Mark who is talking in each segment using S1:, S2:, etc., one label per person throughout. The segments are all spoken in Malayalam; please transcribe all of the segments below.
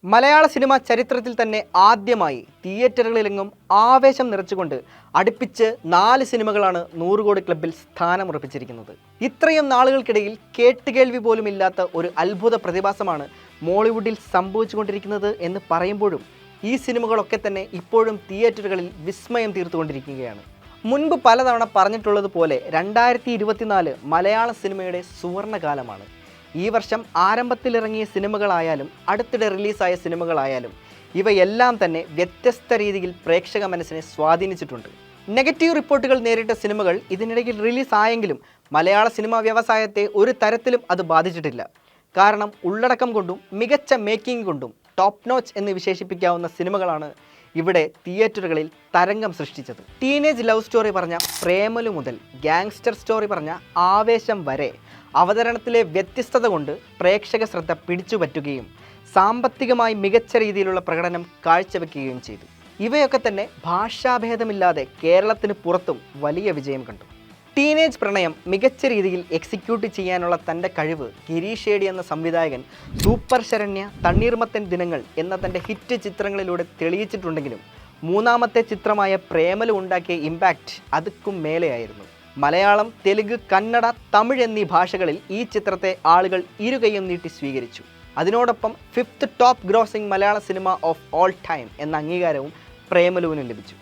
S1: മലയാള സിനിമാ ചരിത്രത്തിൽ തന്നെ ആദ്യമായി തിയേറ്ററുകളിലെങ്ങും ആവേശം നിറച്ചുകൊണ്ട് അടുപ്പിച്ച് 4 സിനിമകളാണ് 100 കോടി ക്ലബ്ബിൽ സ്ഥാനമുറപ്പിച്ചിരിക്കുന്നത്. ഇത്രയും നാളുകൾക്കിടയിൽ കേട്ടുകേൾവി പോലും ഇല്ലാത്ത ഒരു അത്ഭുത പ്രതിഭാസമാണ് മോളിവുഡിൽ സംഭവിച്ചുകൊണ്ടിരിക്കുന്നത് എന്ന് പറയുമ്പോഴും ഈ സിനിമകളൊക്കെ തന്നെ ഇപ്പോഴും തിയേറ്ററുകളിൽ വിസ്മയം തീർത്തുകൊണ്ടിരിക്കുകയാണ്. മുൻപ് പലതവണ പറഞ്ഞിട്ടുള്ളതുപോലെ 2024 മലയാള സിനിമയുടെ സുവർണകാലമാണ്. ഈ വർഷം ആരംഭത്തിലിറങ്ങിയ സിനിമകളായാലും അടുത്തിടെ റിലീസായ സിനിമകളായാലും ഇവയെല്ലാം തന്നെ വ്യത്യസ്ത രീതിയിൽ പ്രേക്ഷക മനസ്സിനെ സ്വാധീനിച്ചിട്ടുണ്ട്. നെഗറ്റീവ് റിപ്പോർട്ടുകൾ നേരിട്ട സിനിമകൾ ഇതിനിടയിൽ റിലീസായെങ്കിലും മലയാള സിനിമാ വ്യവസായത്തെ ഒരു തരത്തിലും അത് ബാധിച്ചിട്ടില്ല. കാരണം ഉള്ളടക്കം കൊണ്ടും മികച്ച മേക്കിംഗ് കൊണ്ടും ടോപ്പ് നോച്ച് എന്ന് വിശേഷിപ്പിക്കാവുന്ന സിനിമകളാണ് ഇവിടെ തിയേറ്ററുകളിൽ തരംഗം സൃഷ്ടിച്ചത്. ടീനേജ് ലവ് സ്റ്റോറി പറഞ്ഞ പ്രേമലു മുതൽ ഗാങ്സ്റ്റർ സ്റ്റോറി പറഞ്ഞ ആവേശം വരെ അവതരണത്തിലെ വ്യത്യസ്തത കൊണ്ട് പ്രേക്ഷക ശ്രദ്ധ പിടിച്ചുപറ്റുകയും സാമ്പത്തികമായി മികച്ച രീതിയിലുള്ള പ്രകടനം കാഴ്ചവെക്കുകയും ചെയ്തു. ഇവയൊക്കെ തന്നെ ഭാഷാഭേദമില്ലാതെ കേരളത്തിന് പുറത്തും വലിയ വിജയം കണ്ടു. ടീനേജ് പ്രണയം മികച്ച രീതിയിൽ എക്സിക്യൂട്ട് ചെയ്യാനുള്ള തൻ്റെ കഴിവ് ഗിരീഷ് ഏടി എന്ന സംവിധായകൻ സൂപ്പർ ശരണ്യ, തണ്ണീർമത്തൻ ദിനങ്ങൾ എന്ന തൻ്റെ ഹിറ്റ് ചിത്രങ്ങളിലൂടെ തെളിയിച്ചിട്ടുണ്ടെങ്കിലും മൂന്നാമത്തെ ചിത്രമായ പ്രേമലു ഉണ്ടാക്കിയ ഇമ്പാക്റ്റ് അതുക്കും മേലെയായിരുന്നു. മലയാളം, തെലുങ്ക്, കന്നഡ, തമിഴ് എന്നീ ഭാഷകളിൽ ഈ ചിത്രത്തെ ആളുകൾ ഇരുകൈയും നീട്ടി സ്വീകരിച്ചു. അതിനോടൊപ്പം 5th top grossing Malayala cinema of all time എന്ന അംഗീകാരവും പ്രേമലുവിന് ലഭിച്ചു.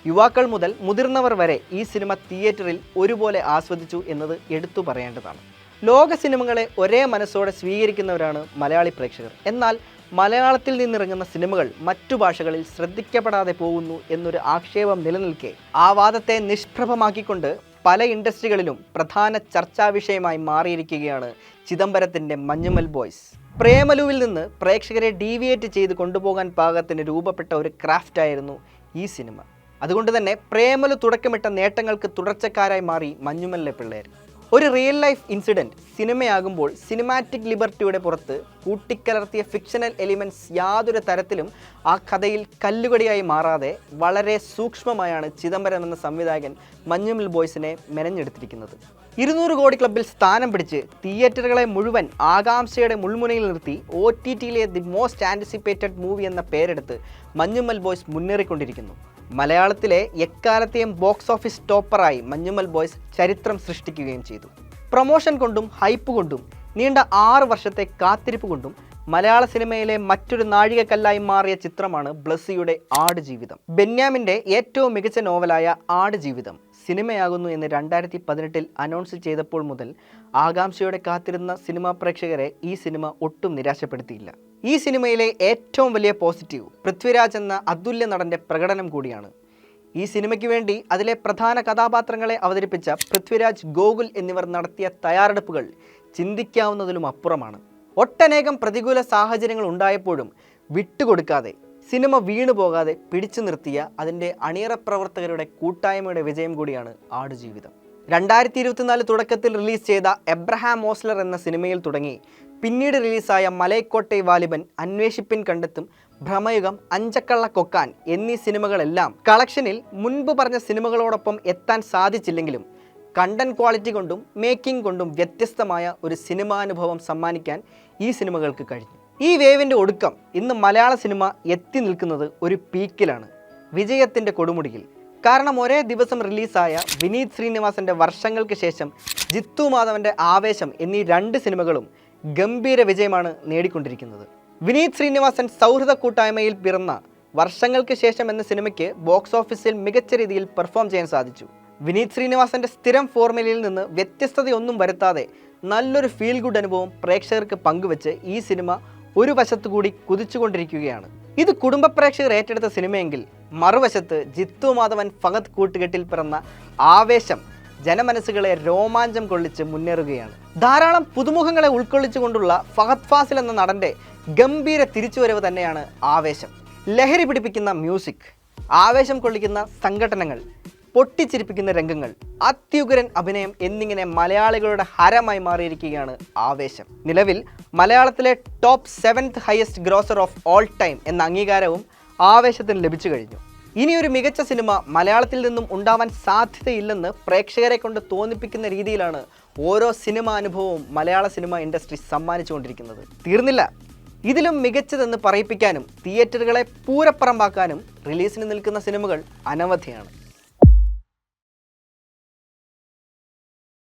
S1: യുവാക്കൾ മുതൽ മുതിർന്നവർ വരെ ഈ സിനിമ തിയേറ്ററിൽ ഒരുപോലെ ആസ്വദിച്ചു എന്നത് എടുത്തു പറയേണ്ടതാണ്. ലോക സിനിമകളെ ഒരേ മനസ്സോടെ സ്വീകരിക്കുന്നവരാണ് മലയാളി പ്രേക്ഷകർ. എന്നാൽ മലയാളത്തിൽ നിന്നിറങ്ങുന്ന സിനിമകൾ മറ്റു ഭാഷകളിൽ ശ്രദ്ധിക്കപ്പെടാതെ പോകുന്നു എന്നൊരു ആക്ഷേപം നിലനിൽക്കെ ആ വാദത്തെ നിഷ്പ്രഭമാക്കിക്കൊണ്ട് പല ഇൻഡസ്ട്രികളിലും പ്രധാന ചർച്ചാ വിഷയമായി മാറിയിരിക്കുകയാണ് ചിദംബരത്തിൻ്റെ മഞ്ഞുമൽ ബോയ്സ്. പ്രേമലുവിൽ നിന്ന് പ്രേക്ഷകരെ ഡീവിയേറ്റ് ചെയ്ത് കൊണ്ടുപോകാൻ പാകത്തിന് രൂപപ്പെട്ട ഒരു ക്രാഫ്റ്റായിരുന്നു ഈ സിനിമ. അതുകൊണ്ട് തന്നെ പ്രേമലു തുടക്കമിട്ട നേട്ടങ്ങൾക്ക് തുടർച്ചക്കാരായി മാറി മഞ്ഞുമലിലെ പിള്ളേർ. ഒരു റിയൽ ലൈഫ് ഇൻസിഡൻറ്റ് സിനിമയാകുമ്പോൾ സിനിമാറ്റിക് ലിബർട്ടിയുടെ പുറത്ത് കൂട്ടിക്കലർത്തിയ ഫിക്ഷണൽ എലിമെൻറ്റ്സ് യാതൊരു തരത്തിലും ആ കഥയിൽ കല്ലുകടിയായി മാറാതെ വളരെ സൂക്ഷ്മമായാണ് ചിദംബരം എന്ന സംവിധായകൻ മഞ്ഞുമൽ ബോയ്സിനെ മെനഞ്ഞെടുത്തിരിക്കുന്നത്. 200 കോടി ക്ലബ്ബിൽ സ്ഥാനം പിടിച്ച് തിയേറ്ററുകളെ മുഴുവൻ ആകാംക്ഷയുടെ മുൾമുനയിൽ നിർത്തി OTTയിലെ ദി മോസ്റ്റ് ആൻറ്റിസിപ്പേറ്റഡ് മൂവി എന്ന പേരെടുത്ത് മഞ്ഞുമൽ ബോയ്സ് മുന്നേറിക്കൊണ്ടിരിക്കുന്നു. മലയാളത്തിലെ എക്കാലത്തെയും ബോക്സ് ഓഫീസ് ടോപ്പറായി മഞ്ഞുമൽ ബോയ്സ് ചരിത്രം സൃഷ്ടിക്കുകയും ചെയ്തു. പ്രൊമോഷൻ കൊണ്ടും ഹൈപ്പ് കൊണ്ടും നീണ്ട 6 വർഷത്തെ കാത്തിരിപ്പ് കൊണ്ടും മലയാള സിനിമയിലെ മറ്റൊരു നാഴികക്കല്ലായി മാറിയ ചിത്രമാണ് ബ്ലസ്സിയുടെ ആടുജീവിതം. ബെന്യാമിൻ്റെ ഏറ്റവും മികച്ച നോവലായ ആടുജീവിതം സിനിമയാകുന്നു എന്ന് 2018 അനൗൺസ് ചെയ്തപ്പോൾ മുതൽ ആകാംക്ഷയോടെ കാത്തിരുന്ന സിനിമാ പ്രേക്ഷകരെ ഈ സിനിമ ഒട്ടും നിരാശപ്പെടുത്തിയില്ല. ഈ സിനിമയിലെ ഏറ്റവും വലിയ പോസിറ്റീവ് പൃഥ്വിരാജ് എന്ന അതുല്യ നടൻ്റെ പ്രകടനം കൂടിയാണ്. ഈ സിനിമയ്ക്ക് വേണ്ടി അതിലെ പ്രധാന കഥാപാത്രങ്ങളെ അവതരിപ്പിച്ച പൃഥ്വിരാജ്, ഗോകുൽ എന്നിവർ നടത്തിയ തയ്യാറെടുപ്പുകൾ ചിന്തിക്കാവുന്നതിലും അപ്പുറമാണ്. ഒട്ടനേകം പ്രതികൂല സാഹചര്യങ്ങൾ ഉണ്ടായപ്പോഴും വിട്ടുകൊടുക്കാതെ സിനിമ വീണുപോകാതെ പിടിച്ചു നിർത്തിയ അതിൻ്റെ അണിയറ പ്രവർത്തകരുടെ കൂട്ടായ്മയുടെ വിജയം കൂടിയാണ് ആടുജീവിതം. 2024 തുടക്കത്തിൽ റിലീസ് ചെയ്ത എബ്രഹാം ഓസ്ലർ എന്ന സിനിമയിൽ തുടങ്ങി പിന്നീട് റിലീസായ മലൈക്കോട്ടെ വാലിബൻ, അന്വേഷിപ്പിൻ കണ്ടെത്തും, ഭ്രമയുഗം, അഞ്ചക്കള്ള കൊക്കാൻ എന്നീ സിനിമകളെല്ലാം കളക്ഷനിൽ മുൻപ് പറഞ്ഞ സിനിമകളോടൊപ്പം എത്താൻ സാധിച്ചില്ലെങ്കിലും കണ്ടന്റ് ക്വാളിറ്റി കൊണ്ടും മേക്കിംഗ് കൊണ്ടും വ്യത്യസ്തമായ ഒരു സിനിമാനുഭവം സമ്മാനിക്കാൻ ഈ സിനിമകൾക്ക് കഴിഞ്ഞു. ഈ വേവിൻ്റെ ഒടുക്കം ഇന്ന് മലയാള സിനിമ എത്തി നിൽക്കുന്നത് ഒരു പീക്കിലാണ്, വിജയത്തിൻ്റെ കൊടുമുടിയിൽ. കാരണം ഒരേ ദിവസം റിലീസായ വിനീത് ശ്രീനിവാസൻ്റെ വർഷങ്ങൾക്ക് ശേഷം ജിത്തു മാധവൻ്റെ ആവേശം എന്നീ 2 സിനിമകളും ഗംഭീര വിജയമാണ് നേടിക്കൊണ്ടിരിക്കുന്നത്. വിനീത് ശ്രീനിവാസൻ സൗഹൃദ കൂട്ടായ്മയിൽ പിറന്ന വർഷങ്ങൾക്ക് ശേഷം എന്ന സിനിമയ്ക്ക് ബോക്സ് ഓഫീസിൽ മികച്ച രീതിയിൽ പെർഫോം ചെയ്യാൻ സാധിച്ചു. വിനീത് ശ്രീനിവാസൻ്റെ സ്ഥിരം ഫോർമുലയിൽ നിന്ന് വ്യത്യസ്തതയൊന്നും വരുത്താതെ നല്ലൊരു ഫീൽ ഗുഡ് അനുഭവം പ്രേക്ഷകർക്ക് പങ്കുവെച്ച് ഈ സിനിമ ഒരു വശത്തുകൂടി കുതിച്ചുകൊണ്ടിരിക്കുകയാണ്. ഇത് കുടുംബ പ്രേക്ഷകർ ഏറ്റെടുത്ത സിനിമയെങ്കിൽ മറുവശത്ത് ജിത്തു മാധവൻ ഫഹദ് കൂട്ടുകെട്ടിൽ പിറന്ന ആവേശം ജനമനസ്സുകളെ രോമാഞ്ചം കൊള്ളിച്ച് മുന്നേറുകയാണ്. ധാരാളം പുതുമുഖങ്ങളെ ഉൾക്കൊള്ളിച്ചുകൊണ്ടുള്ള ഫഹദ് ഫാസിൽ എന്ന നടൻ്റെ ഗംഭീര തിരിച്ചുവരവ് തന്നെയാണ് ആവേശം. ലഹരി പിടിപ്പിക്കുന്ന മ്യൂസിക്, ആവേശം കൊള്ളിക്കുന്ന സംഘടനകൾ, പൊട്ടിച്ചിരിപ്പിക്കുന്ന രംഗങ്ങൾ, അത്യുഗ്രൻ അഭിനയം എന്നിങ്ങനെ മലയാളികളുടെ ഹരമായി മാറിയിരിക്കുകയാണ് ആവേശം. നിലവിൽ മലയാളത്തിലെ top 7th highest grosser of all time എന്ന അംഗീകാരവും ആവേശത്തിന് ലഭിച്ചു കഴിഞ്ഞു. ഇനിയൊരു മികച്ച സിനിമ മലയാളത്തിൽ നിന്നും ഉണ്ടാവാൻ സാധ്യതയില്ലെന്ന് പ്രേക്ഷകരെ കൊണ്ട് തോന്നിപ്പിക്കുന്ന രീതിയിലാണ് ഓരോ സിനിമ അനുഭവവും മലയാള സിനിമ ഇൻഡസ്ട്രി സമ്മാനിച്ചുകൊണ്ടിരിക്കുന്നത്. തീർന്നില്ല, ഇതിലും മികച്ചതെന്ന് പറയിപ്പിക്കാനും തിയേറ്ററുകളെ പൂരപ്പറമ്പാക്കാനും റിലീസിന് നിൽക്കുന്ന സിനിമകൾ അനവധിയാണ്.